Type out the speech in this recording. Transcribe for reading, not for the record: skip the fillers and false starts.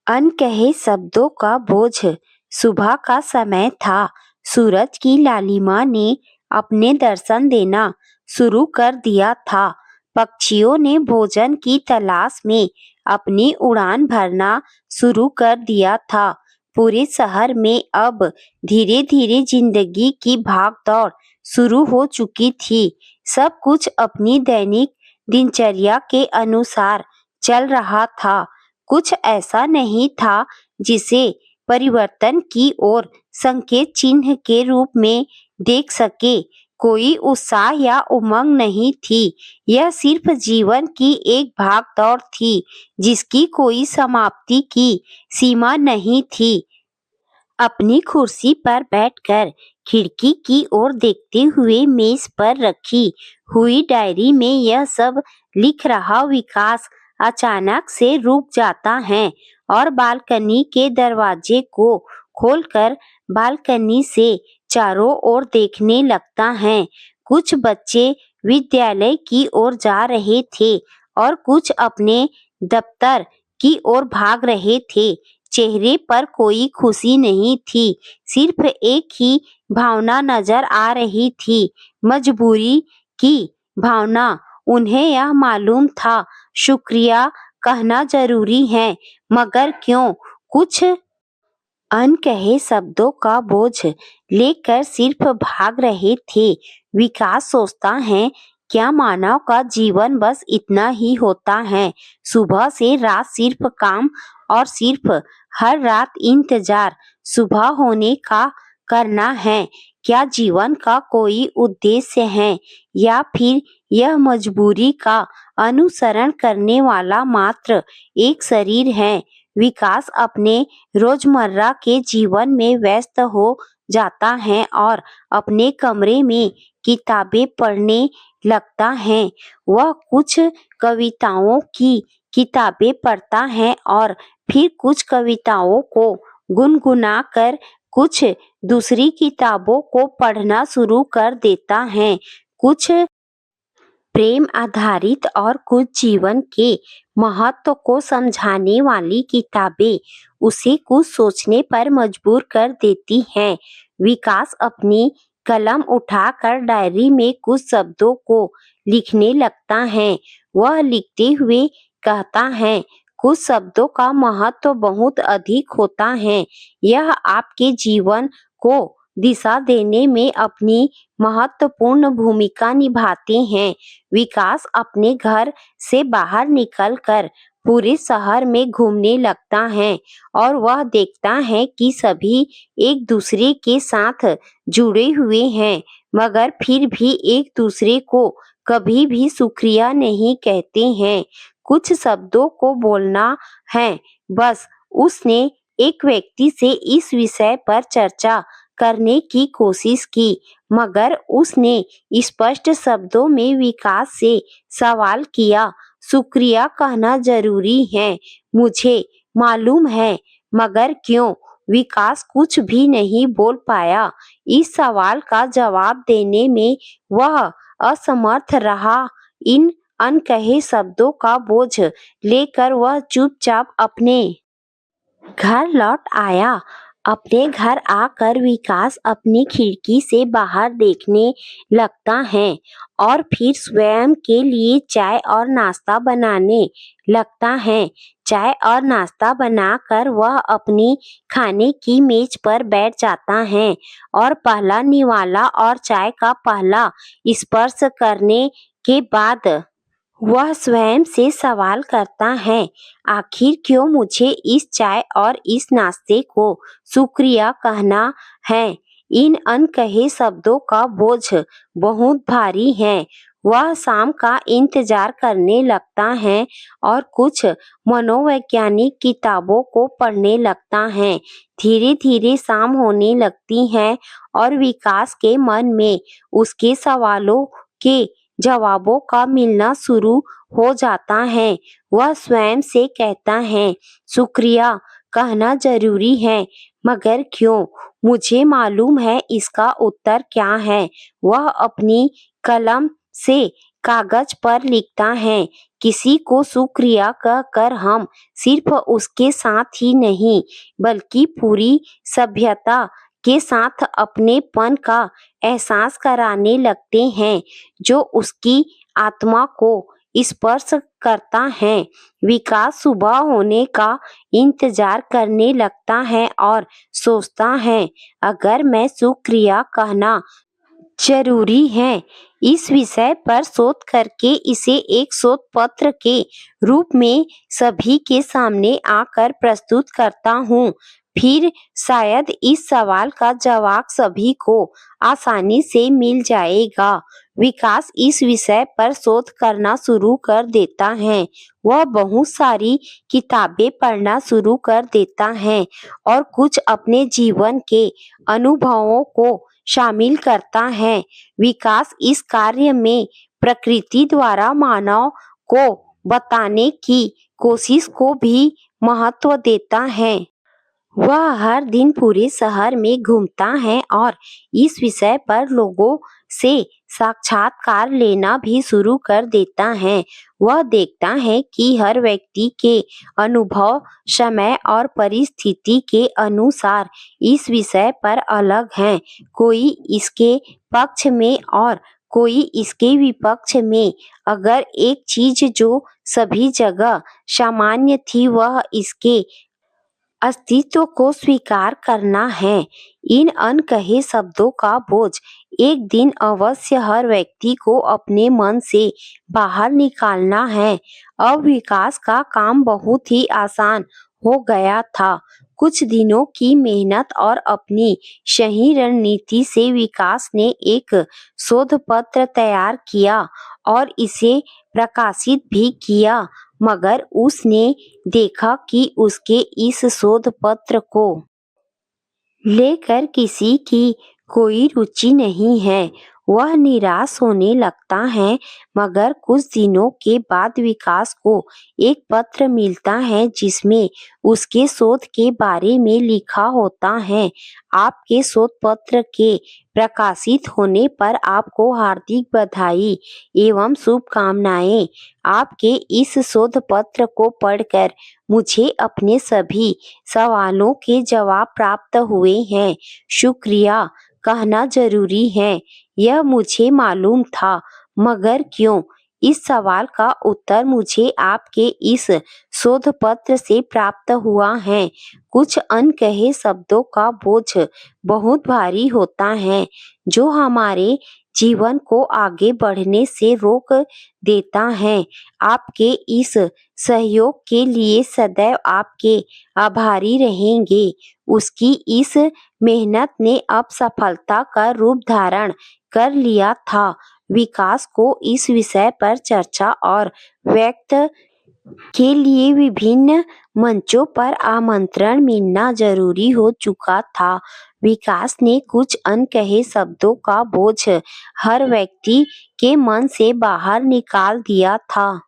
अनकहे शब्दों का बोझ। सुबह का समय था। सूरज की लालिमा ने अपने दर्शन देना शुरू कर दिया था। पक्षियों ने भोजन की तलाश में अपनी उड़ान भरना शुरू कर दिया था। पूरे शहर में अब धीरे धीरे जिंदगी की भागदौड़ शुरू हो चुकी थी। सब कुछ अपनी दैनिक दिनचर्या के अनुसार चल रहा था। कुछ ऐसा नहीं था जिसे परिवर्तन की ओर संकेत चिन्ह के रूप में देख सके। कोई उत्साह या उमंग नहीं थी। यह सिर्फ जीवन की एक भाग दौड़ थी जिसकी कोई समाप्ति की सीमा नहीं थी। अपनी कुर्सी पर बैठकर खिड़की की ओर देखते हुए मेज पर रखी हुई डायरी में यह सब लिख रहा विकास अचानक से रुक जाता है और बालकनी के दरवाजे को खोलकर बालकनी से चारों ओर देखने लगता है। कुछ बच्चे विद्यालय की ओर जा रहे थे और कुछ अपने दफ्तर की ओर भाग रहे थे। चेहरे पर कोई खुशी नहीं थी, सिर्फ एक ही भावना नजर आ रही थी, मजबूरी की भावना। उन्हें यह मालूम था शुक्रिया कहना जरूरी है, मगर क्यों? कुछ अनकहे शब्दों का बोझ लेकर सिर्फ भाग रहे थे। विकास सोचता है, क्या मानव का जीवन बस इतना ही होता है? सुबह से रात सिर्फ काम और सिर्फ हर रात इंतजार सुबह होने का करना है। क्या जीवन का कोई उद्देश्य है या फिर यह मजबूरी का अनुसरण करने वाला मात्र एक शरीर है? विकास अपने रोजमर्रा के जीवन में व्यस्त हो जाता है और अपने कमरे में किताबें पढ़ने लगता है। वह कुछ कविताओं की किताबें पढ़ता है और फिर कुछ कविताओं को गुनगुनाकर कुछ दूसरी किताबों को पढ़ना शुरू कर देता है। कुछ प्रेम आधारित और कुछ जीवन के महत्व को समझाने वाली किताबें उसे कुछ सोचने पर मजबूर कर देती हैं। विकास अपनी कलम उठाकर डायरी में कुछ शब्दों को लिखने लगता है। वह लिखते हुए कहता है, कुछ शब्दों का महत्व बहुत अधिक होता है। यह आपके जीवन को दिशा देने में अपनी महत्वपूर्ण भूमिका निभाते हैं। विकास अपने घर से बाहर निकलकर पूरे शहर में घूमने लगता है और वह देखता है कि सभी एक दूसरे के साथ जुड़े हुए हैं, मगर फिर भी एक दूसरे को कभी भी शुक्रिया नहीं कहते हैं। कुछ शब्दों को बोलना है। बस उसने एक व्यक्ति से इस विषय पर चर्चा करने की कोशिश की, मगर उसने स्पष्ट शब्दों में विकास से सवाल किया, शुक्रिया कहना जरूरी है, मुझे मालूम है, मगर क्यों? विकास कुछ भी नहीं बोल पाया। इस सवाल का जवाब देने में वह असमर्थ रहा। इन अनकहे शब्दों का बोझ लेकर वह चुपचाप अपने घर लौट आया। अपने घर आकर विकास अपनी खिड़की से बाहर देखने लगता है और फिर स्वयं के लिए चाय और नाश्ता बनाने लगता है। चाय और नाश्ता बनाकर वह अपनी खाने की मेज पर बैठ जाता है और पहला निवाला और चाय का पहला स्पर्श करने के बाद वह स्वयं से सवाल करता है, आखिर क्यों मुझे इस चाय और इस नाश्ते को शुक्रिया कहना है? इन अनकहे शब्दों का बोझ बहुत भारी है। वह शाम का इंतजार करने लगता है और कुछ मनोवैज्ञानिक किताबों को पढ़ने लगता है। धीरे धीरे शाम होने लगती है और विकास के मन में उसके सवालों के जवाबों का मिलना शुरू हो जाता है। वह स्वयं से कहता है, शुक्रिया कहना जरूरी है, मगर क्यों? मुझे मालूम है इसका उत्तर क्या है। वह अपनी कलम से कागज पर लिखता है। किसी को शुक्रिया कहकर हम सिर्फ उसके साथ ही नहीं बल्कि पूरी सभ्यता के साथ अपनेपन का एहसास कराने लगते हैं जो उसकी आत्मा को स्पर्श करता है। विकास सुबह होने का इंतजार करने लगता है और सोचता है, अगर मैं शुक्रिया कहना जरूरी है। इस विषय पर शोध करके इसे एक शोध पत्र के रूप में सभी के सामने आकर प्रस्तुत करता हूँ। फिर शायद इस सवाल का जवाब सभी को आसानी से मिल जाएगा। विकास इस विषय पर शोध करना शुरू कर देता है। वह बहुत सारी किताबें पढ़ना शुरू कर देता है और कुछ अपने जीवन के अनुभवों को शामिल करता है। विकास इस कार्य में प्रकृति द्वारा मानव को बताने की कोशिश को भी महत्व देता है। वह हर दिन पूरे शहर में घूमता है और इस विषय पर लोगों से साक्षात्कार लेना भी शुरू कर देता है। वह देखता है कि हर व्यक्ति के अनुभव समय और परिस्थिति के अनुसार इस विषय पर अलग हैं। कोई इसके पक्ष में और कोई इसके विपक्ष में। अगर एक चीज जो सभी जगह सामान्य थी वह इसके अस्तित्व को स्वीकार करना है। इन अनकहे शब्दों का बोझ एक दिन अवश्य हर व्यक्ति को अपने मन से बाहर निकालना है। अब विकास का काम बहुत ही आसान हो गया था। कुछ दिनों की मेहनत और अपनी सही रणनीति से विकास ने एक शोध पत्र तैयार किया और इसे प्रकाशित भी किया। मगर उसने देखा कि उसके इस शोध पत्र को लेकर किसी की कोई रुचि नहीं है। वह निराश होने लगता है। मगर कुछ दिनों के बाद विकास को एक पत्र मिलता है जिसमें उसके शोध के बारे में लिखा होता है, आपके शोध पत्र के प्रकाशित होने पर आपको हार्दिक बधाई एवं शुभकामनाएं। आपके इस शोध पत्र को पढ़कर मुझे अपने सभी सवालों के जवाब प्राप्त हुए हैं। शुक्रिया कहना जरूरी है, यह मुझे मालूम था, मगर क्यों? इस सवाल का उत्तर मुझे आपके इस शोध पत्र से प्राप्त हुआ है। कुछ अनकहे शब्दों का बोझ बहुत भारी होता है जो हमारे जीवन को आगे बढ़ने से रोक देता है। आपके इस सहयोग के लिए सदैव आपके आभारी रहेंगे। उसकी इस मेहनत ने अब सफलता का रूप धारण कर लिया था। विकास को इस विषय पर चर्चा और व्यक्त के लिए विभिन्न मंचों पर आमंत्रण मिलना जरूरी हो चुका था। विकास ने कुछ अनकहे शब्दों का बोझ हर व्यक्ति के मन से बाहर निकाल दिया था।